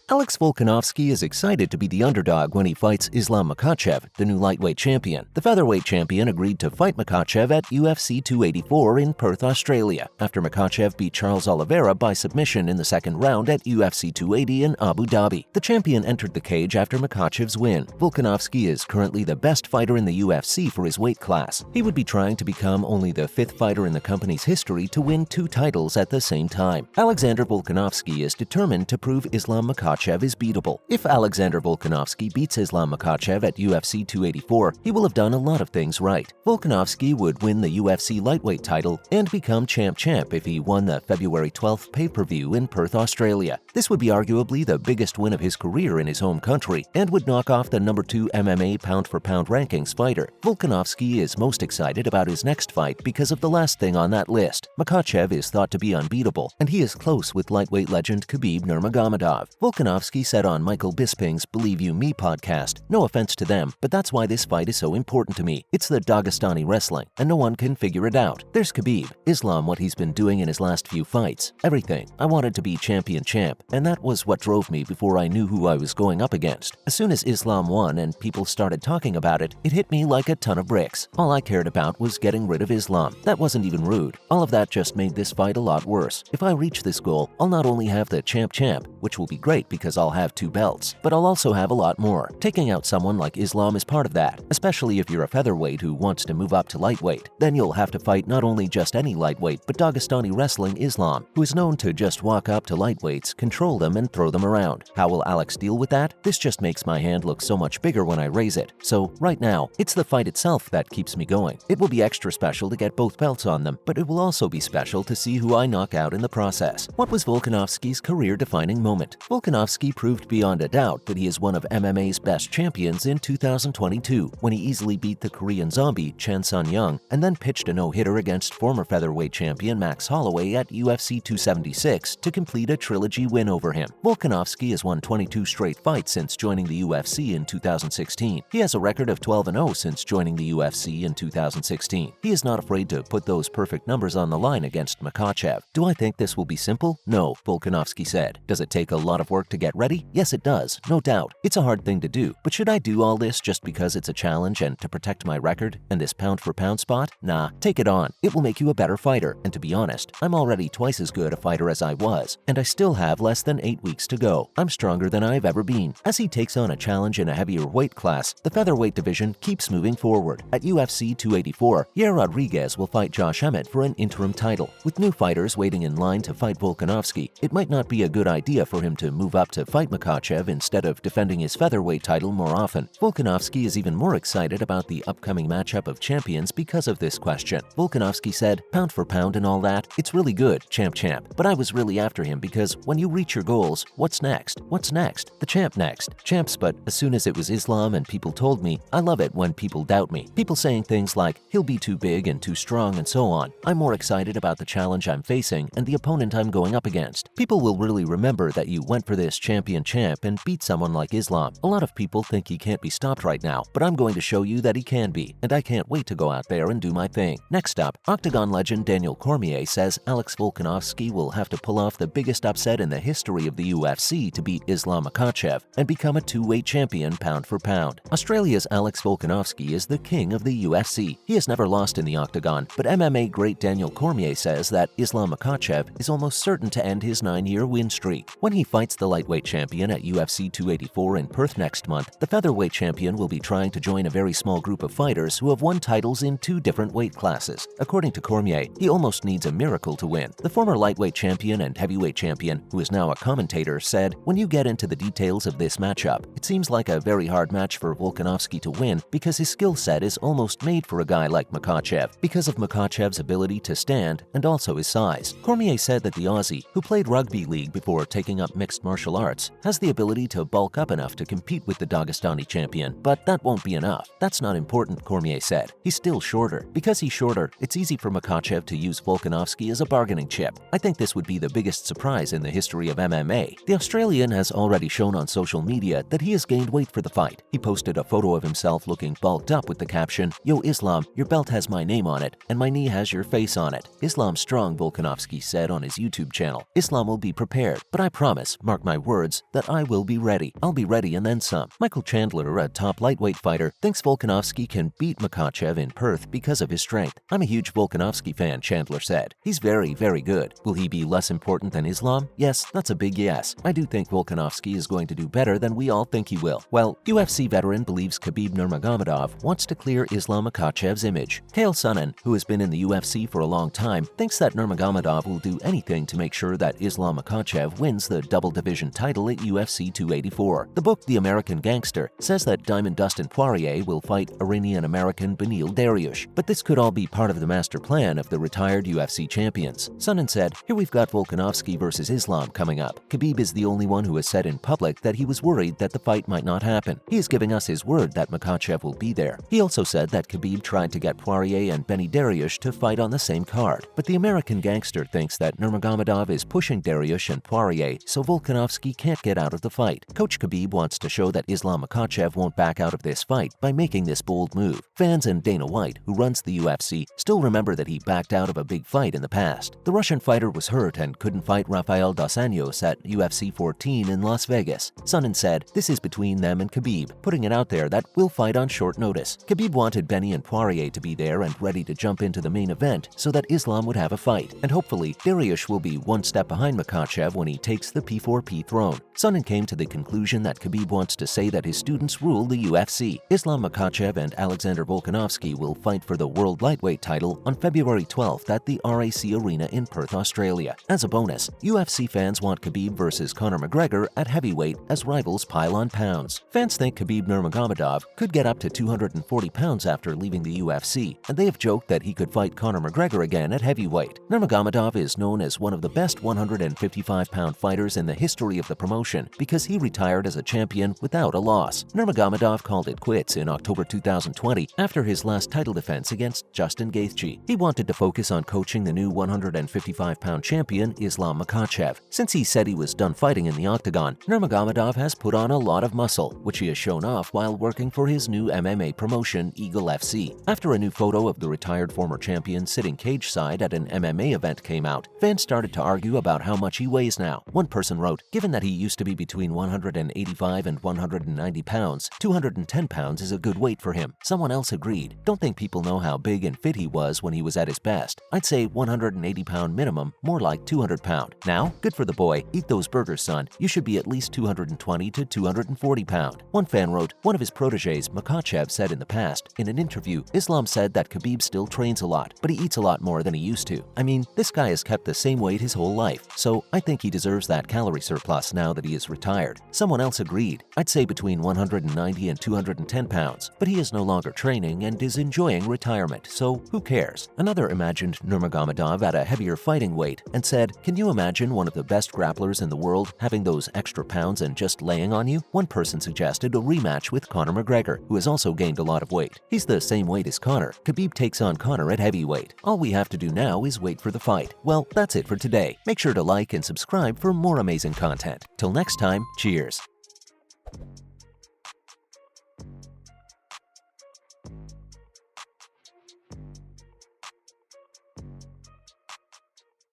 Alex Volkanovski is excited to be the underdog when he fights Islam Makhachev, the new lightweight champion. The featherweight champion agreed to fight Makhachev at UFC 284 in Perth, Australia, after Makhachev beat Charles Oliveira by submission in the second round at UFC 280 in Abu Dhabi. The champion entered the cage after Makhachev's win. Volkanovski is currently the best fighter in the UFC for his weight class. He would be trying to become only the fifth fighter in the company's history to win 2 titles at the same time. Alexander Volkanovski is determined to prove Islam Makhachev is beatable. If Alexander Volkanovski beats Islam Makhachev at UFC 284, he will have done a lot of things right. Volkanovski would win the UFC lightweight title and become champ if he won the February 12th pay-per-view in Perth, Australia. This would be arguably the biggest win of his career in his home country and would knock off the number 2 MMA pound-for-pound rankings fighter. Volkanovski is most excited about his next fight because of the last thing on that list. Makhachev is thought to be unbeatable, and he is close with lightweight legend Khabib Nurmagomedov. Volkanovski said on Michael Bisping's Believe You Me podcast, "No offense to them, but that's why this fight is so important to me. It's the Dagestani wrestling, and no one can figure it out. There's Khabib. Islam, what he's been doing in his last few fights. Everything. I wanted to be champion, and that was what drove me before I knew who I was going up against. As soon as Islam won and people started talking about it, it hit me like a ton of bricks. All I cared about was getting rid of Islam. That wasn't even rude. All of that just made this fight a lot worse. If I reach this goal, I'll not only have the champ, which will be great because I'll have 2 belts, but I'll also have a lot more. Taking out someone like Islam is part of that, especially if you're a featherweight who wants to move up to lightweight. Then you'll have to fight not only just any lightweight, but Dagestani wrestling Islam, who is known to just walk up to lightweights, control them, and throw them around. How will Alex deal with that? This just makes my hand look so much bigger when I raise it. So, right now, it's the fight itself that keeps me going. It will be extra special to get both belts on them, but it will also be special to see who I knock out in the process." What was Volkanovski's career-defining moment? Volkanovski proved beyond a doubt that he is one of MMA's best champions in 2022, when he easily beat the Korean zombie Chen Sun-young and then pitched a no-hitter against former featherweight champion Max Holloway at UFC 276 to complete a trilogy win over him. Volkanovski has won 22 straight fights since joining the UFC in 2016. He has a record of 12-0 since joining the UFC in 2016. He is not afraid to put those perfect numbers on the line against Makhachev. "Do I think this will be simple? No," Volkanovski said. "Does it take a lot of work to get ready? Yes, it does, no doubt. It's a hard thing to do, but should I do all this just because it's a challenge and to protect my record and this pound-for-pound spot? Nah, take it on. It will make you a better fighter, and to be honest, I'm already twice as good a fighter as I was, and I still have less than 8 weeks to go. I'm stronger than I've ever been." As he takes on a challenge in a heavier weight class, the featherweight division keeps moving forward. At UFC 284, Yair Rodriguez will fight Josh Emmett for an interim title. With new fighters waiting in line to fight Volkanovski, it might not be a good idea for him to move up to fight Makhachev instead of defending his featherweight title more often. Volkanovski is even more excited about the upcoming matchup of champions because of this question. Volkanovski said, "Pound for pound and all that, it's really good, champ, but I was really after him because when you reach your goals, what's next? What's next? The champ next. Champs, but as soon as it was Islam and people told me, I love it when people doubt me. People saying things like, he'll be too big and too strong and so on. I'm more excited about the challenge I'm facing and the opponent I'm going up against. People will really remember that you went for this champ and beat someone like Islam. A lot of people think he can't be stopped right now, but I'm going to show you that he can be, and I can't wait to go out there and do my thing." Next up, Octagon legend Daniel Cormier says Alex Volkanovski will have to pull off the biggest upset in the history of the UFC to beat Islam Makhachev and become a 2-weight champion pound for pound. Australia's Alex Volkanovski is the king of the UFC. He has never lost in the Octagon, but MMA great Daniel Cormier says that Islam Makhachev is almost certain to end his 9-year win streak. When he fights the lightweight champion at UFC 284 in Perth next month, the featherweight champion will be trying to join a very small group of fighters who have won titles in 2 different weight classes. According to Cormier, he almost needs a miracle to win. The former lightweight champion and heavyweight champion, who is now a commentator, said, "When you get into the details of this matchup, it seems like a very hard match for Volkanovski to win because his skill set is almost made for a guy like Makhachev because of Makhachev's ability to stand and also his size." Cormier said that the Aussie, who played rugby league before taking up mixed martial arts, has the ability to bulk up enough to compete with the Dagestani champion, but that won't be enough. "That's not important," Cormier said. "He's still shorter. Because he's shorter, it's easy for Makhachev to use Volkanovski as a bargaining chip. I think this would be the biggest surprise in the history of MMA." The Australian has already shown on social media that he has gained weight for the fight. He posted a photo of himself looking bulked up with the caption, "Yo Islam, your belt has my name on it, and my knee has your face on it." "Islam's strong," Volkanovski said on his YouTube channel. "Islam will be prepared, but I promise promise, mark my words, that I will be ready. I'll be ready and then some. Michael Chandler, a top lightweight fighter, thinks Volkanovski can beat Makhachev in Perth because of his strength. I'm a huge Volkanovski fan, Chandler said. He's very, very good. Will he be less important than Islam? Yes, that's a big yes. I do think Volkanovski is going to do better than we all think he will. Well, UFC veteran believes Khabib Nurmagomedov wants to clear Islam Makhachev's image. Kale Sonnen, who has been in the UFC for a long time, thinks that Nurmagomedov will do anything to make sure that Islam Makhachev wins the double division title at UFC 284. The book The American Gangster says that Diamond Dustin Poirier will fight Iranian-American Beneil Dariush, but this could all be part of the master plan of the retired UFC champions. Sonnen said, "Here we've got Volkanovski versus Islam coming up. Khabib is the only one who has said in public that he was worried that the fight might not happen. He is giving us his word that Makhachev will be there." He also said that Khabib tried to get Poirier and Benny Dariush to fight on the same card, but the American Gangster thinks that Nurmagomedov is pushing Dariush and Poirier so Volkanovski can't get out of the fight. Coach Khabib wants to show that Islam Makhachev won't back out of this fight by making this bold move. Fans and Dana White, who runs the UFC, still remember that he backed out of a big fight in the past. The Russian fighter was hurt and couldn't fight Rafael dos Anjos at UFC 14 in Las Vegas. Sonnen said, "This is between them and Khabib, putting it out there that we'll fight on short notice." Khabib wanted Benny and Poirier to be there and ready to jump into the main event so that Islam would have a fight, and hopefully Dariush will be one step behind Makhachev when he takes the P4P throne. Sonnen came to the conclusion that Khabib wants to say that his students rule the UFC. Islam Makhachev and Alexander Volkanovski will fight for the world lightweight title on February 12th at the RAC Arena in Perth, Australia. As a bonus, UFC fans want Khabib versus Conor McGregor at heavyweight as rivals pile on pounds. Fans think Khabib Nurmagomedov could get up to 240 pounds after leaving the UFC, and they have joked that he could fight Conor McGregor again at heavyweight. Nurmagomedov is known as one of the best 155-pound fighters in the history of the promotion because he retired as a champion without a loss. Nurmagomedov called it quits in October 2020 after his last title defense against Justin Gaethje. He wanted to focus on coaching the new 155-pound champion Islam Makhachev. Since he said he was done fighting in the octagon, Nurmagomedov has put on a lot of muscle, which he has shown off while working for his new MMA promotion, Eagle FC. After a new photo of the retired former champion sitting cage-side at an MMA event came out, fans started to argue about how much he weighs now. One person wrote, "Given that he used to be between 185 and 190 pounds, 210 pounds is a good weight for him." Someone else agreed, "Don't think people know how big and fit he was when he was at his best. I'd say 180-pound minimum, more like 200-pound. Now, good for the boy. Eat those burgers, son. You should be at least 220 to 240 pound." One fan wrote, "One of his proteges, Makhachev, said in the past, in an interview, Islam said that Khabib still trains a lot, but he eats a lot more than he used to. I mean, this guy has kept the same weight his whole life, so I think he deserves that calorie surplus now that he is retired." Someone else agreed, "I'd say between 190 and 210 pounds, but he is no longer training and is enjoying retirement, so who cares?" Another imagined Nurmagomedov at a heavier fighting weight and said, "Can you imagine one of the best grapplers in the world having those extra pounds and just laying on you?" One person suggested a rematch with Conor McGregor, who has also gained a lot of weight. He's the same weight as Conor. Khabib takes on Conor at heavyweight. All we have to do now is wait for the fight. Well, that's it for today. Make sure to like and subscribe for more amazing content. Till next time, cheers.